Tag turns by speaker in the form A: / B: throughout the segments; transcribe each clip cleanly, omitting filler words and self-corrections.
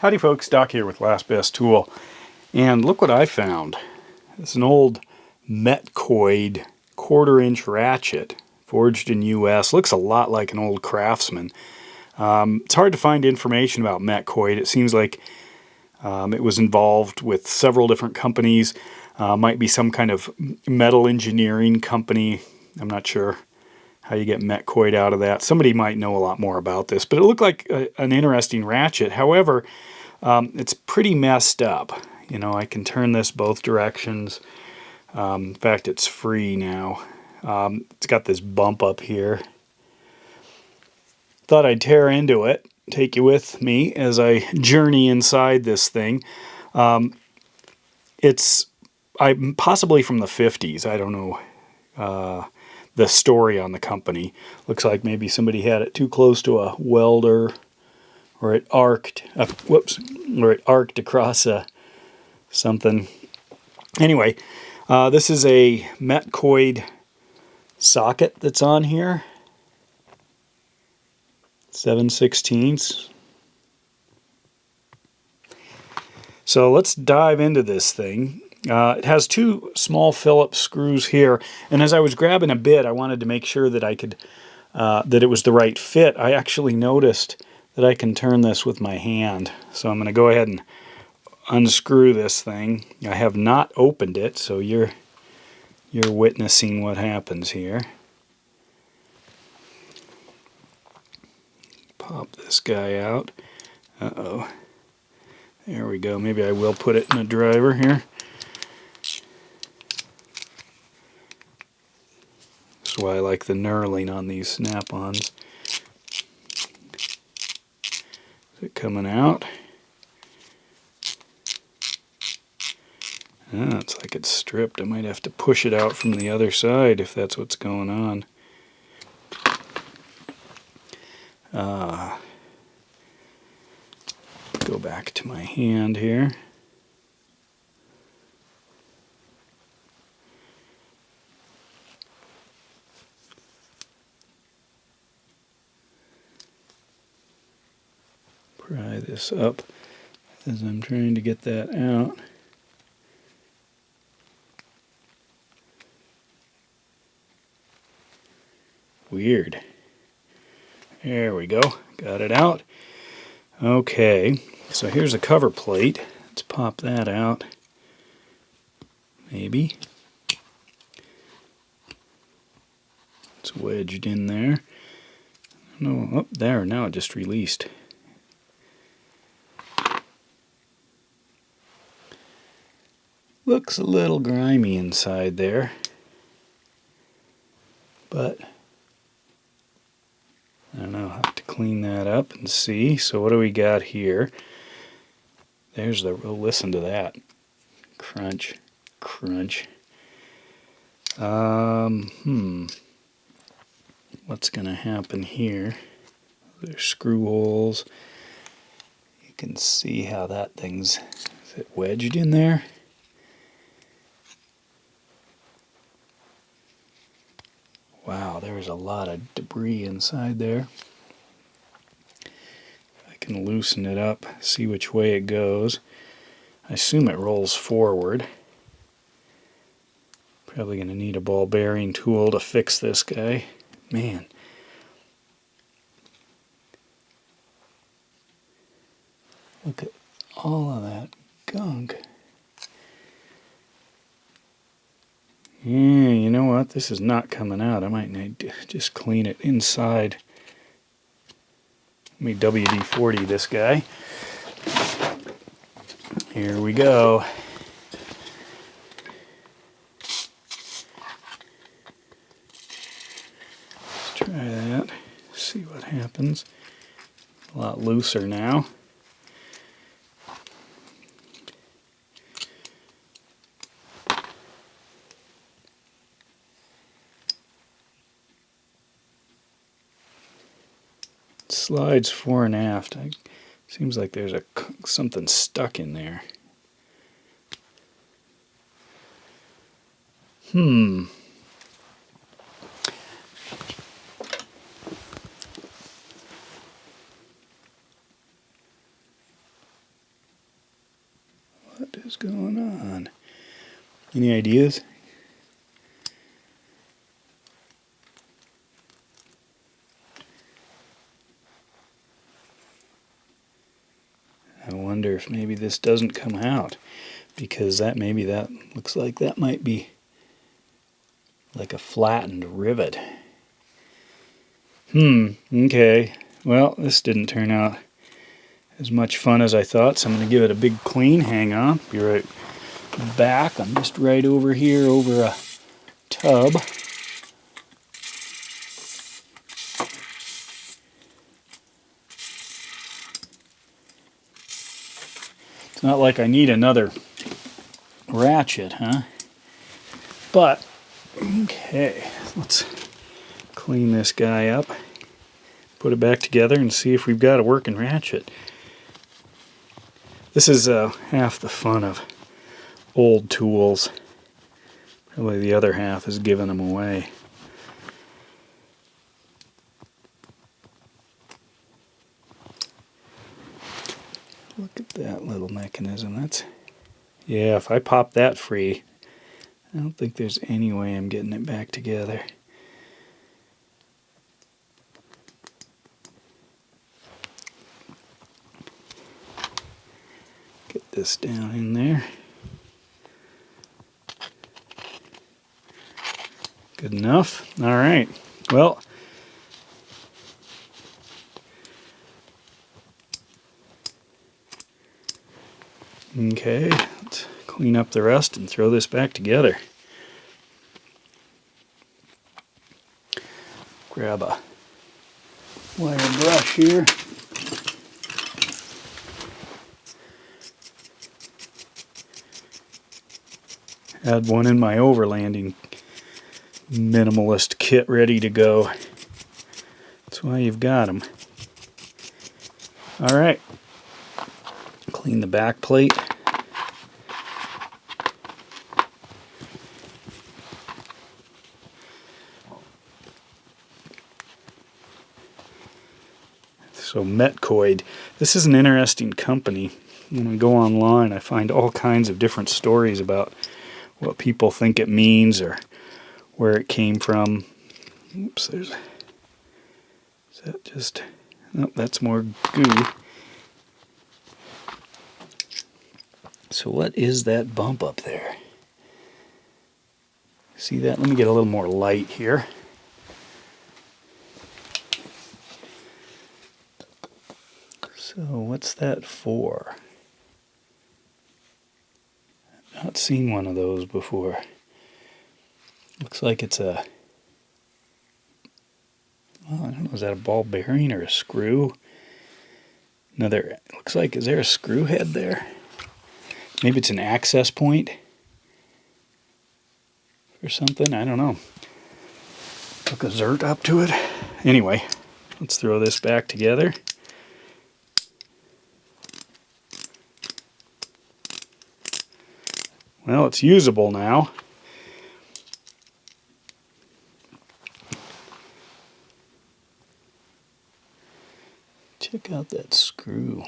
A: Howdy folks, Doc here with Last Best Tool. And look what I found. It's an old METCOID 1/4-inch ratchet, forged in US. Looks a lot like an old Craftsman. It's hard to find information about METCOID. It seems like it was involved with several different companies. Might be some kind of metal engineering company. I'm not sure how you get METCOID out of that. Somebody might know a lot more about this, but it looked like an interesting ratchet. However, it's pretty messed up. You know, I can turn this both directions. In fact, it's free now. It's got this bump up here. Thought I'd tear into it, take you with me as I journey inside this thing. It's possibly from the 50s. I don't know the story on the company. Looks like maybe somebody had it too close to a welder, or it arced. Or it arced across something. Anyway, this is a METCOID socket that's on here. 7/16. So let's dive into this thing. It has two small Phillips screws here, and as I was grabbing a bit, I wanted to make sure that I could, that it was the right fit. I actually noticed that I can turn this with my hand. So I'm going to go ahead and unscrew this thing. I have not opened it, so you're witnessing what happens here. Pop this guy out. Uh-oh. There we go. Maybe I will put it in a driver here. That's why I like the knurling on these snap-ons. Is it coming out? Ah, it's like it's stripped. I might have to push it out from the other side if that's what's going on. Go back to my hand here. Pry this up as I'm trying to get that out. Weird. There we go. Got it out. Okay, so here's a cover plate. Let's pop that out. Maybe. It's wedged in there. No, up there. Now it just released. Looks a little grimy inside there, but I don't know, I'll have to clean that up and see. So what do we got here? There's the, oh, listen to that. Crunch, crunch. What's going to happen here? There's screw holes. You can see how that thing's, is it wedged in there? Wow, there's a lot of debris inside there. I can loosen it up, see which way it goes. I assume it rolls forward. Probably going to need a ball bearing tool to fix this guy. Man. Look at all of that gunk. Yeah, you know what? This is not coming out. I might need to just clean it inside. Let me WD-40 this guy. Here we go. Let's try that. See what happens. A lot looser now. Slides fore and aft. Seems like there's something stuck in there. is going on? Any ideas? I wonder if maybe this doesn't come out, because maybe that looks like that might be like a flattened rivet. Okay. Well, this didn't turn out as much fun as I thought, so I'm going to give it a big clean. Hang on. Be right back. I'm just right over here over a tub. It's not like I need another ratchet, huh? But, okay, let's clean this guy up, put it back together, and see if we've got a working ratchet. This is half the fun of old tools. Probably the other half is giving them away. Look at that little mechanism. Yeah, if I pop that free, I don't think there's any way I'm getting it back together. Get this down in there. Good enough. All right. Well, okay, let's clean up the rest and throw this back together. Grab a wire brush here. Had one in my overlanding minimalist kit ready to go. That's why you've got them. All right. Clean the back plate. So METCOID. This is an interesting company. When I go online, I find all kinds of different stories about what people think it means or where it came from. Oops, is that just... Nope, that's more goo. So what is that bump up there? See that? Let me get a little more light here. So what's that for? I've not seen one of those before. Looks like it's a... Well, I don't know, is that a ball bearing or a screw? Another... Looks like, is there a screw head there? Maybe it's an access point or something, I don't know. Hook a zert up to it. Anyway, let's throw this back together. Well, it's usable now. Check out that screw.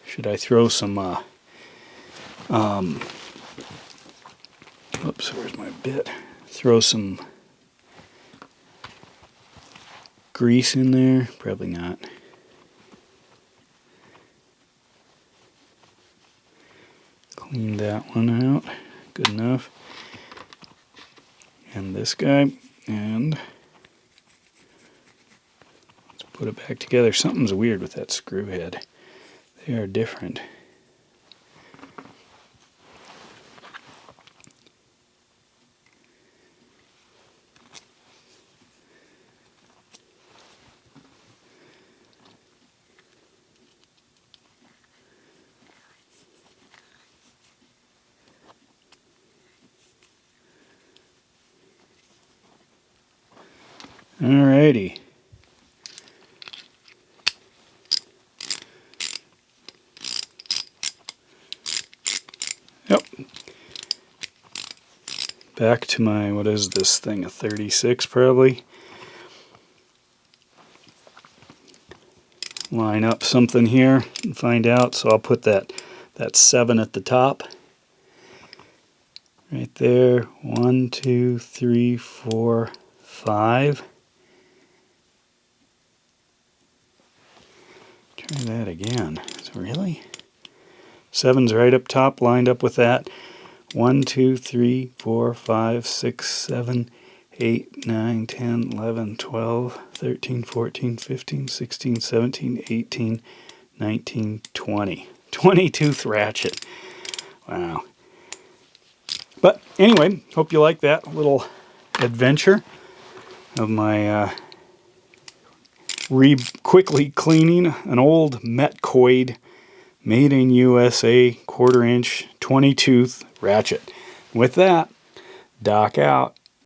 A: Should I throw some, oops, where's my bit? Throw some grease in there? Probably not. Clean that one out. Good enough. And this guy. And let's put it back together. Something's weird with that screw head. They are different. Alrighty. Yep. Back to my, what is this thing, a 36 probably? line up something here and find out. So I'll put that 7 at the top. Right there. 1, 2, 3, 4, 5. Try that again. Really? 7's right up top, lined up with that. 1, 2, 3, 4, 5, 6, 7, 8, 9, 10, 11, 12, 13, 14, 15, 16, 17, 18, 19, 20. 20-tooth ratchet. Wow. But anyway, hope you like that little adventure of my quickly cleaning an old METCOID made in USA 1/4 inch 20-tooth ratchet. With that, Doc out.